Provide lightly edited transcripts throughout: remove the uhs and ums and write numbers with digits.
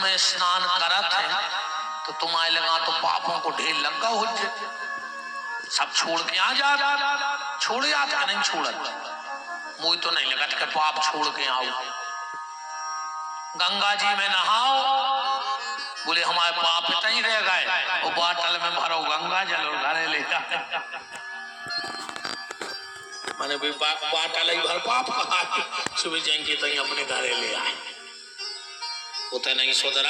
तुम्हें स्नान करत है तो तुम्हारे लगा तो पापों को ढेर लगा हो जाए, सब छोड़ के आ जा। छोड़े आज का नहीं छोड़त, मुझे तो नहीं लगा कि पाप छोड़ के आओ। गंगा जी में नहाओ, बोले हमारे पाप इतना ही रह गए, वो बाटल में भरो गंगा जल और घरे ले जा। मैंने भी बाटल ही भर पाप कहा, सुबह जाएंगे तो अपने घरे ले आए। उतना नहीं सुधरा,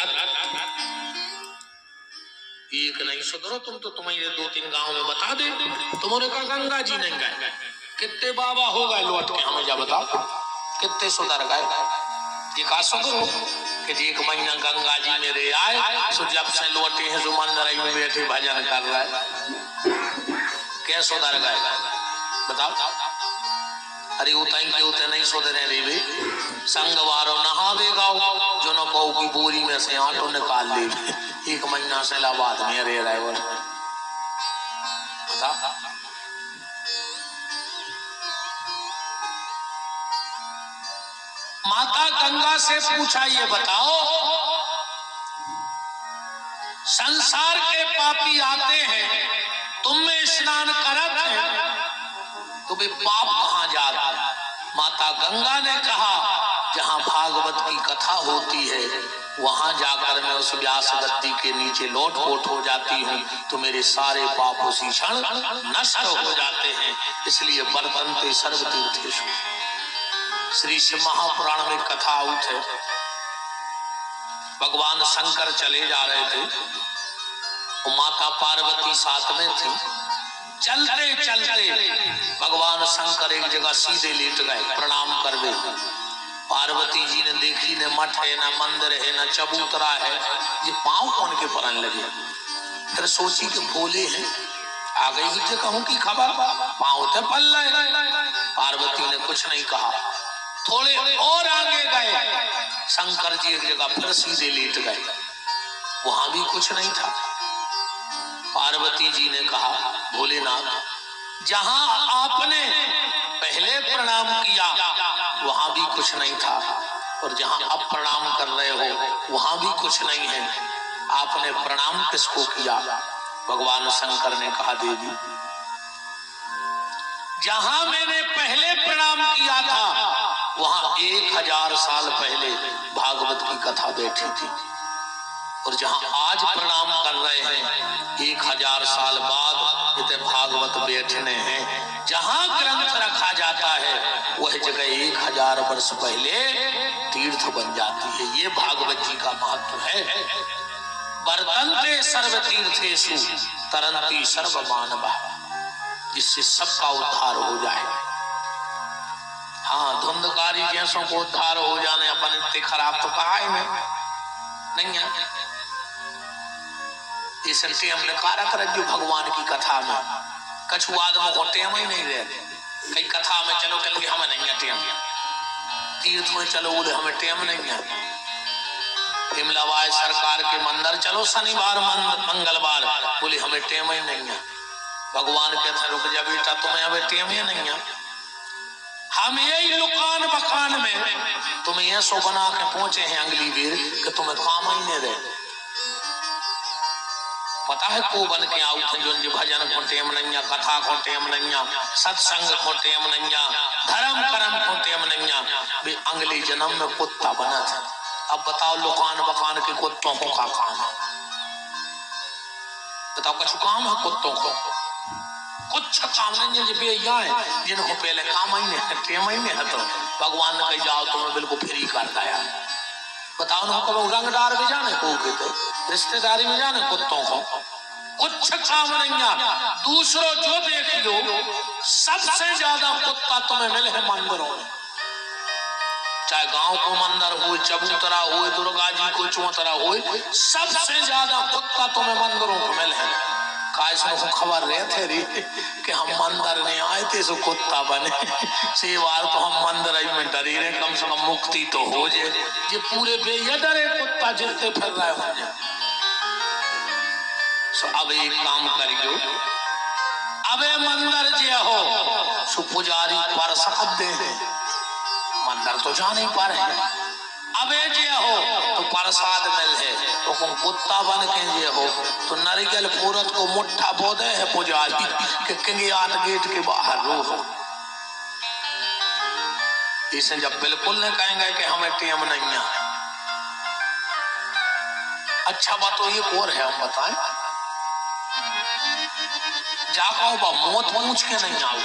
एक नहीं सुधरो तुम तो तुम्हारे 2-3 गांव में बता दे। तुम्हारे का गंगा जी नहीं गए, कितने बाबा हो गए लौट के हमें जा बताओ, कितने सुधर गए। ये का सुधरो कि एक महीना गंगा जी में रह आए, सो जब से लौटे हैं मंदिर में बैठे भजन कर रहा है, क्या सुधर गए बताओ। अरे उतई के उतने नहीं सुधरे रे भी, संगवारो नहा देगा जो न कहो की बोरी में से आटो निकाल ले, एक महीना से इलाहाबाद में रह रहे बोल बता। माता गंगा से पूछा, ये बताओ संसार के पापी आते हैं, तुम में स्नान करत है तो वे पाप कहां जा रहा। माता गंगा ने कहा, जहां भागवत की कथा होती है वहां जाकर मैं उस व्यास गद्दी के नीचे लोट पोट हो जाती हूँ, तो मेरे सारे पाप उसी क्षण नष्ट हो जाते हैं। इसलिए वर्तन्ते सर्व तीर्थेषु। श्री शिव महापुराण में कथा आउट है, भगवान शंकर चले जा रहे थे, माता पार्वती साथ में थी। चलते चलते भगवान शंकर एक जगह सीधे लेट गए, प्रणाम कर दे। पार्वती जी ने देखी, न मठ है न मंदिर है न चबूतरा है, ये पांव कौन के परन लगे। फिर सोची कि भोले हैं, आ गई हुई कहूं की खबर, पांव तो पल रहे। पार्वती ने कुछ नहीं कहा। थोड़े और आगे गए, शंकर जी एक जगह फिर सीधे लेट गए, वहां भी कुछ नहीं था। पार्वती जी ने कहा, भोलेनाथ जहां आपने पहले प्रणाम किया वहां भी कुछ नहीं था, और जहां अब प्रणाम कर रहे हो वहां भी कुछ नहीं है, आपने प्रणाम किसको किया। भगवान शंकर ने कहा, देवी जहां मैंने पहले प्रणाम किया था वहां 1000 साल पहले भागवत की कथा बैठी थी, और जहां आज प्रणाम कर रहे हैं 1000 साल बाद इतने भागवत बैठने हैं। जहां ग्रंथ रखा जाता है वह जगह 1000 वर्ष पहले तीर्थ बन जाती है। ये भागवत जी का महत्व है। वर्तन्ते सर्व तीर्थेषु तरन्ति सर्व मानवा, जिससे सबका उद्धार हो जाए। हाँ, धुंधकारी जैसों को उद्धार हो जाने, अपन इतने खराब तो कहा ही नहीं है। इस टेम ने कारक रज्जु भगवान की कथा में कछु आदमों को टेम ही नहीं रहे। कई कथा में चलो कल हमें नहीं है टेम, तीर्थ में चलो बोले हमें टेम नहीं है। हिमलावाय सरकार के मंदिर चलो शनिवार मंगलवार, बोले हमें टेम ही नहीं है। भगवान कहते रुक जा बेटा, तुम्हें हमें टेम ही नहीं है। हम यही लुकान बखान में तुम्हें यह सो बना के पहुंचे हैं अगली बेर कि तुम्हें काम ही नहीं रहे। पता है को बन के आउ थे जो भजन को टेम नहीं, कथा को टेम नहीं, सत्संग को टेम नहीं, धर्म कर्म को टेम नहीं, वे अगले जन्म में कुत्ता बना था। अब बताओ लुकान बखान के कुत्तों को का काम है? बताओ कुछ काम है कुत्तों को? कुछ काम नहीं है। है जिनको पहले काम ही नहीं, टेम ही नहीं है, तो भगवान ने कही जाओ तुम्हें बिल्कुल फ्री कर दिया। बताओ ना, कब रंगदार भी जाने को कहते, रिश्तेदारी में जाने कुत्तों को कुछ काम नहीं। दूसरों जो देख लो सबसे ज्यादा कुत्ता तुम्हें मिले हैं मंदिरों में, चाहे गांव को मंदिर हो, चबूतरा हो, दुर्गा जी को चौतरा हो, सबसे ज्यादा कुत्ता तुम्हें मंदिरों को मिले हैं। इसमें खबर रहे थे रे कि हम मंदिर नहीं आए थे सो कुत्ता बने, से बार तो हम मंदिर में डरी रहे, कम से कम मुक्ति तो हो जाए। ये पूरे बेये डरे कुत्ता जितने फिर रहे हो जाए। सो अब एक काम करियो, अब मंदिर जे हो सो पुजारी प्रसाद दे, मंदिर तो जा नहीं पा रहे, अबे जे हो तो प्रसाद मिल है तो कुत्ता बन के जे हो तो नारियल पूरत को मुट्ठा बोदे है पुजारी के किंगियात गेट के बाहर रो। इसे जब बिल्कुल नहीं कहेंगे कि हमें टीम नहीं है। अच्छा बात तो ये कौन है हम बताएं। जाको बा मौत पूछ के नहीं आओ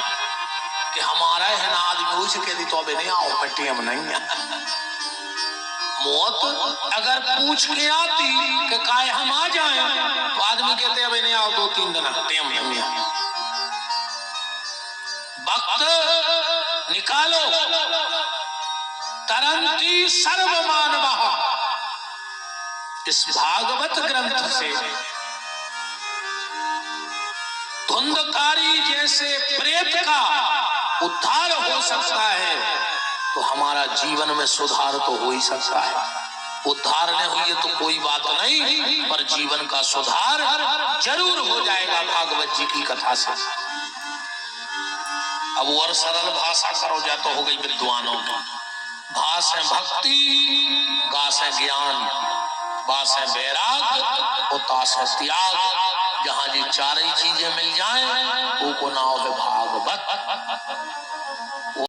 कि हमारा है ना आदमी वही से कह दी तो अबे नहीं आओ मैं टीम नहीं है। मौत अगर पूछ के आती कि काय हम आ जाएं तो आदमी कहते अबे नहीं आओ 2-3 दिन टीम नहीं है। वक्त निकालो तरंती सर्व मानवा इस भागवत ग्रंथ से धुंधकारी जैसे प्रेत का उद्धार हो सकता है तो हमारा जीवन में सुधार तो हो ही सकता है। उद्धार नहीं हुई तो कोई बात नहीं पर जीवन का सुधार जरूर हो जाएगा भागवत जी की कथा से। अब और सरल भाषा करो जा तो हो गई विद्वानों की। भाष है भक्ति, गास है ज्ञान, बास है वैराग और तास है त्याग। जहां जी चार ही चीजें मिल जाएं वो को नाम है भागवत।